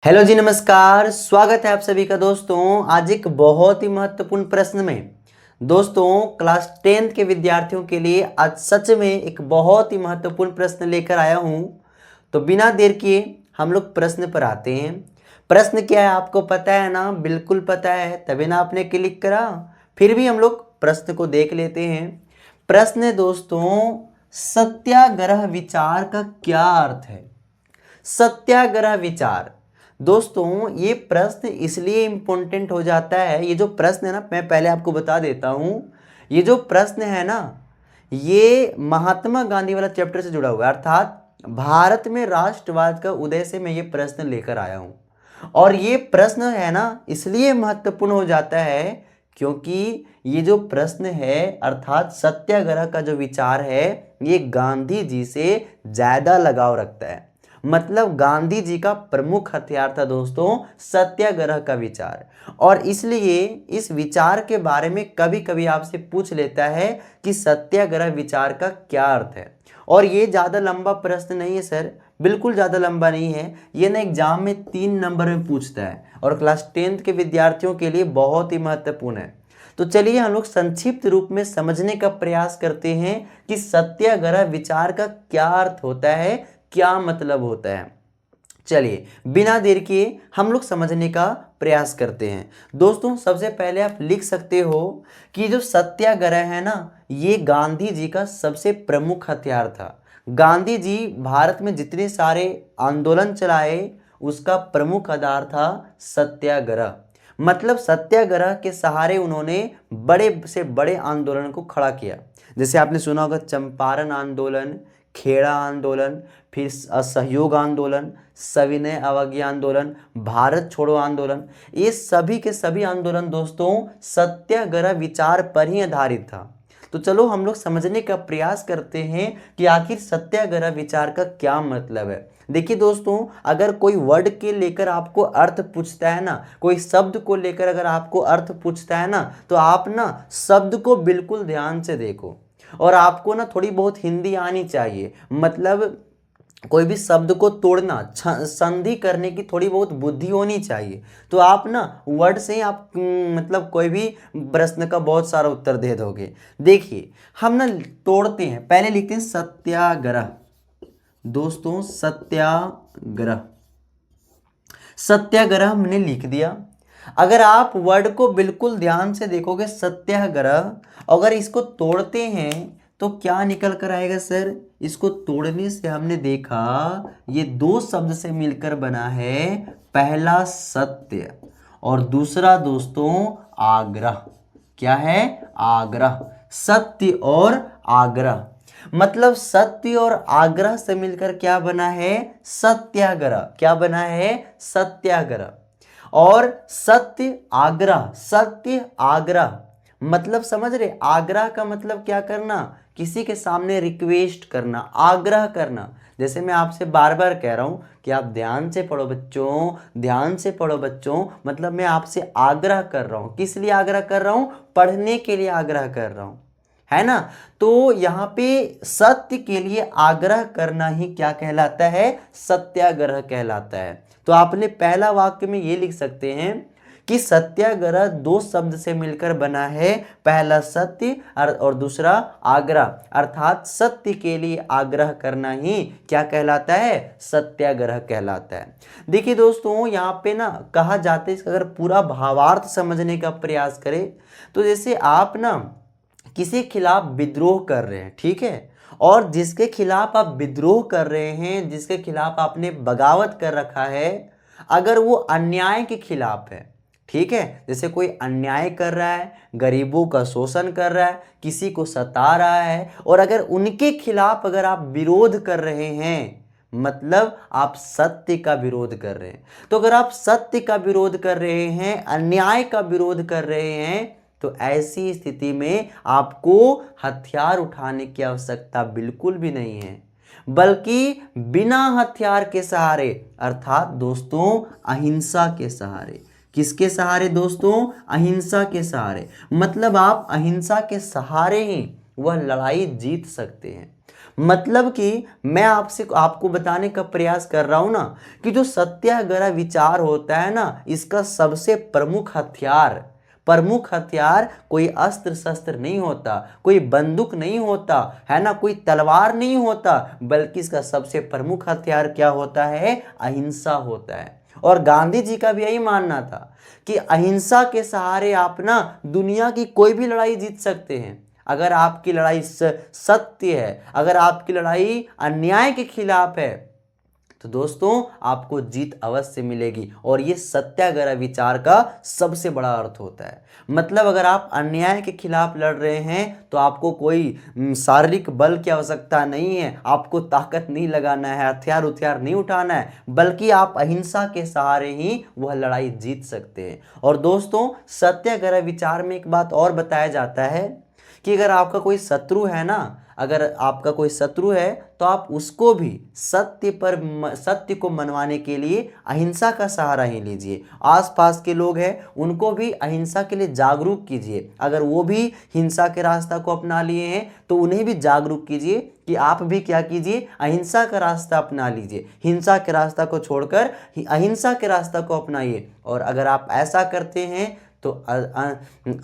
Hello जी, नमस्कार। स्वागत है आप सभी का दोस्तों आज एक बहुत ही महत्वपूर्ण प्रश्न में। दोस्तों क्लास 10th के विद्यार्थियों के लिए आज सच में एक बहुत ही महत्वपूर्ण प्रश्न लेकर आया हूं। तो बिना देर किए हम लोग प्रश्न पर आते हैं। प्रश्न क्या है आपको पता है ना? बिल्कुल पता है, तभी ना आपने क्लिक करा। फिर भी हम लोग प्रश्न को देख लेते हैं। प्रश्न है दोस्तों, सत्याग्रह विचार का क्या अर्थ है? सत्याग्रह विचार। दोस्तों ये प्रश्न इसलिए इम्पोर्टेंट हो जाता है, ये जो प्रश्न है ना, मैं पहले आपको बता देता हूँ। ये जो प्रश्न है ना, ये महात्मा गांधी वाला चैप्टर से जुड़ा हुआ है, अर्थात भारत में राष्ट्रवाद का उदय से मैं ये प्रश्न लेकर आया हूँ। और ये प्रश्न है ना इसलिए महत्वपूर्ण हो जाता है क्योंकि ये जो प्रश्न है अर्थात सत्याग्रह का जो विचार है, ये गांधी जी से ज़्यादा लगाव रखता है। मतलब गांधी जी का प्रमुख हथियार था दोस्तों सत्याग्रह का विचार। और इसलिए इस विचार के बारे में कभी कभी आपसे पूछ लेता है कि सत्याग्रह विचार का क्या अर्थ है। और ये ज़्यादा लंबा प्रश्न नहीं है सर, बिल्कुल ज़्यादा लंबा नहीं है। ये ना एग्जाम में 3 नंबर में पूछता है और क्लास 10th के विद्यार्थियों के लिए बहुत ही महत्वपूर्ण है। तो चलिए हम लोग संक्षिप्त रूप में समझने का प्रयास करते हैं कि सत्याग्रह विचार का क्या अर्थ होता है, क्या मतलब होता है। चलिए बिना देर किए हम लोग समझने का प्रयास करते हैं। दोस्तों सबसे पहले आप लिख सकते हो कि जो सत्याग्रह है ना, ये गांधी जी का सबसे प्रमुख हथियार था। गांधी जी भारत में जितने सारे आंदोलन चलाए उसका प्रमुख आधार था सत्याग्रह। मतलब सत्याग्रह के सहारे उन्होंने बड़े से बड़े आंदोलन को खड़ा किया। जैसे आपने सुना होगा चंपारण आंदोलन, खेड़ा आंदोलन, फिर असहयोग आंदोलन, सविनय अवज्ञा आंदोलन, भारत छोड़ो आंदोलन। ये सभी के सभी आंदोलन दोस्तों सत्याग्रह विचार पर ही आधारित था। तो चलो हम लोग समझने का प्रयास करते हैं कि आखिर सत्याग्रह विचार का क्या मतलब है। देखिए दोस्तों, अगर कोई वर्ड के लेकर आपको अर्थ पूछता है ना, कोई शब्द को लेकर अगर आपको अर्थ पूछता है ना, तो आप ना शब्द को बिल्कुल ध्यान से देखो। और आपको ना थोड़ी बहुत हिंदी आनी चाहिए। मतलब कोई भी शब्द को तोड़ना, संधि करने की थोड़ी बहुत बुद्धि होनी चाहिए। तो आप ना वर्ड से ही आप मतलब कोई भी प्रश्न का बहुत सारा उत्तर दे दोगे। देखिए हम ना तोड़ते हैं, पहले लिखते हैं सत्याग्रह। दोस्तों सत्याग्रह, सत्याग्रह हमने लिख दिया। अगर आप वर्ड को बिल्कुल ध्यान से देखोगे सत्याग्रह, अगर इसको तोड़ते हैं तो क्या निकल कर आएगा सर? इसको तोड़ने से हमने देखा ये दो शब्द से मिलकर बना है। पहला सत्य और दूसरा दोस्तों आग्रह। क्या है? आग्रह। सत्य और आग्रह। मतलब सत्य और आग्रह से मिलकर क्या बना है? सत्याग्रह। क्या बना है? सत्याग्रह। और सत्य आग्रह, सत्य आग्रह मतलब समझ रहे? आग्रह का मतलब क्या करना? किसी के सामने रिक्वेस्ट करना, आग्रह करना। जैसे मैं आपसे बार बार कह रहा हूं कि आप ध्यान से पढ़ो बच्चों, ध्यान से पढ़ो बच्चों। मतलब मैं आपसे आग्रह कर रहा हूं। किस लिए आग्रह कर रहा हूं? पढ़ने के लिए आग्रह कर रहा हूं, है ना? तो यहाँ पे सत्य के लिए आग्रह करना ही क्या कहलाता है? सत्याग्रह कहलाता है। तो आपने पहला वाक्य में ये लिख सकते हैं कि सत्याग्रह दो शब्द से मिलकर बना है। पहला सत्य और दूसरा आग्रह, अर्थात सत्य के लिए आग्रह करना ही क्या कहलाता है? सत्याग्रह कहलाता है। देखिए दोस्तों यहाँ पे ना कहा जाता है, इसका अगर पूरा भावार्थ समझने का प्रयास करें तो जैसे आप ना किसी खिलाफ विद्रोह कर रहे हैं, ठीक है? और जिसके खिलाफ आप विद्रोह कर रहे हैं, जिसके खिलाफ आपने बगावत कर रखा है, अगर वो अन्याय के खिलाफ है, ठीक है, जैसे कोई अन्याय कर रहा है, गरीबों का शोषण कर रहा है, किसी को सता रहा है, और अगर उनके खिलाफ अगर आप विरोध कर रहे हैं, मतलब आप सत्य का विरोध कर रहे हैं। तो अगर आप सत्य का विरोध कर रहे हैं, अन्याय का विरोध कर रहे हैं, तो ऐसी स्थिति में आपको हथियार उठाने की आवश्यकता बिल्कुल भी नहीं है, बल्कि बिना हथियार के सहारे, अर्थात दोस्तों अहिंसा के सहारे। किसके सहारे दोस्तों? अहिंसा के सहारे। मतलब आप अहिंसा के सहारे ही वह लड़ाई जीत सकते हैं। मतलब कि मैं आपको बताने का प्रयास कर रहा हूं ना कि जो सत्याग्रह विचार होता है ना, इसका सबसे प्रमुख हथियार कोई अस्त्र शस्त्र नहीं होता, कोई बंदूक नहीं होता है ना, कोई तलवार नहीं होता, बल्कि इसका सबसे प्रमुख हथियार क्या होता है? अहिंसा होता है। और गांधी जी का भी यही मानना था कि अहिंसा के सहारे आप ना दुनिया की कोई भी लड़ाई जीत सकते हैं। अगर आपकी लड़ाई सत्य है, अगर आपकी लड़ाई अन्याय के खिलाफ है, तो दोस्तों आपको जीत अवश्य मिलेगी। और ये सत्याग्रह विचार का सबसे बड़ा अर्थ होता है। मतलब अगर आप अन्याय के खिलाफ लड़ रहे हैं तो आपको कोई शारीरिक बल की आवश्यकता नहीं है, आपको ताकत नहीं लगाना है, हथियार नहीं उठाना है, बल्कि आप अहिंसा के सहारे ही वह लड़ाई जीत सकते हैं। और दोस्तों सत्याग्रह विचार में एक बात और बताया जाता है कि अगर आपका कोई शत्रु है ना, अगर आपका कोई शत्रु है तो आप उसको भी सत्य को मनवाने के लिए अहिंसा का सहारा ही लीजिए। आसपास के लोग हैं उनको भी अहिंसा के लिए जागरूक कीजिए। अगर वो भी हिंसा के रास्ता को अपना लिए हैं तो उन्हें भी जागरूक कीजिए कि आप भी क्या कीजिए, अहिंसा का रास्ता अपना लीजिए। हिंसा के रास्ता को छोड़कर अहिंसा के रास्ता को अपनाइए। और अगर आप ऐसा करते हैं तो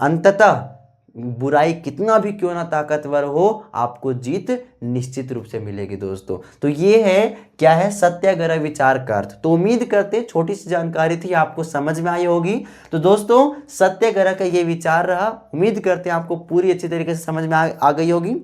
अंततः बुराई कितना भी क्यों ना ताकतवर हो, आपको जीत निश्चित रूप से मिलेगी दोस्तों। तो ये है क्या है सत्याग्रह विचार का अर्थ। तो उम्मीद करते छोटी सी जानकारी थी आपको समझ में आई होगी। तो दोस्तों सत्याग्रह का ये विचार रहा, उम्मीद करते हैं आपको पूरी अच्छी तरीके से समझ में आ गई होगी।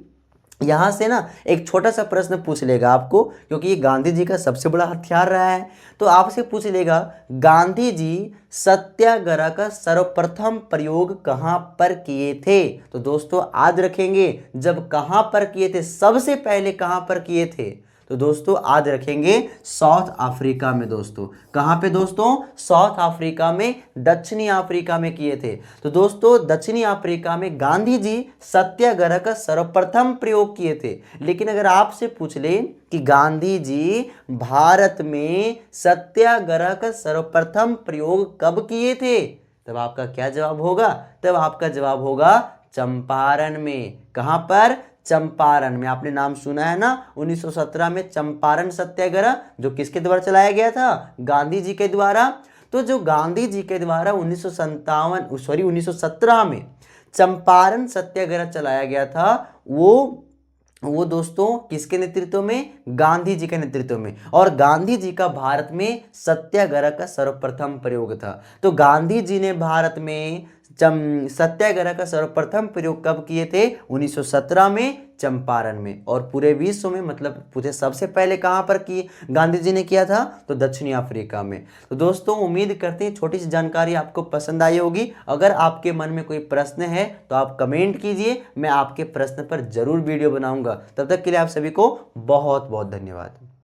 यहाँ से ना एक छोटा सा प्रश्न पूछ लेगा आपको, क्योंकि ये गांधी जी का सबसे बड़ा हथियार रहा है। तो आपसे पूछ लेगा गांधी जी सत्याग्रह का सर्वप्रथम प्रयोग कहाँ पर किए थे? तो दोस्तों आज रखेंगे जब कहाँ पर किए थे, सबसे पहले कहाँ पर किए थे? तो दोस्तों आज रखेंगे साउथ अफ्रीका में। दोस्तों कहाँ पे दोस्तों? साउथ अफ्रीका में, दक्षिणी अफ्रीका में किए थे। तो दोस्तों दक्षिणी अफ्रीका में गांधी जी सत्याग्रह का सर्वप्रथम प्रयोग किए थे। लेकिन अगर आपसे पूछ ले कि गांधी जी भारत में सत्याग्रह का सर्वप्रथम प्रयोग कब किए थे, तब आपका क्या जवाब होगा? तब आपका जवाब होगा चंपारण में। कहां पर? चंपारण में। आपने नाम सुना है ना 1917 में चंपारण सत्याग्रह, जो किसके द्वारा चलाया गया था? गांधी जी के द्वारा। तो जो गांधी जी के द्वारा 1917 में चंपारण सत्याग्रह चलाया गया था, वो दोस्तों किसके नेतृत्व में? गांधी जी के नेतृत्व में। और गांधी जी का भारत में सत्याग्रह का सर्वप्रथम प्रयोग था। तो गांधी जी ने भारत में सत्याग्रह का सर्वप्रथम प्रयोग कब किए थे? 1917 में चंपारण में। और पूरे विश्व में, मतलब पूरे सबसे पहले कहां पर की गांधी जी ने किया था? तो दक्षिणी अफ्रीका में। तो दोस्तों उम्मीद करते हैं छोटी सी जानकारी आपको पसंद आई होगी। अगर आपके मन में कोई प्रश्न है तो आप कमेंट कीजिए, मैं आपके प्रश्न पर जरूर वीडियो बनाऊंगा। तब तक के लिए आप सभी को बहुत बहुत धन्यवाद।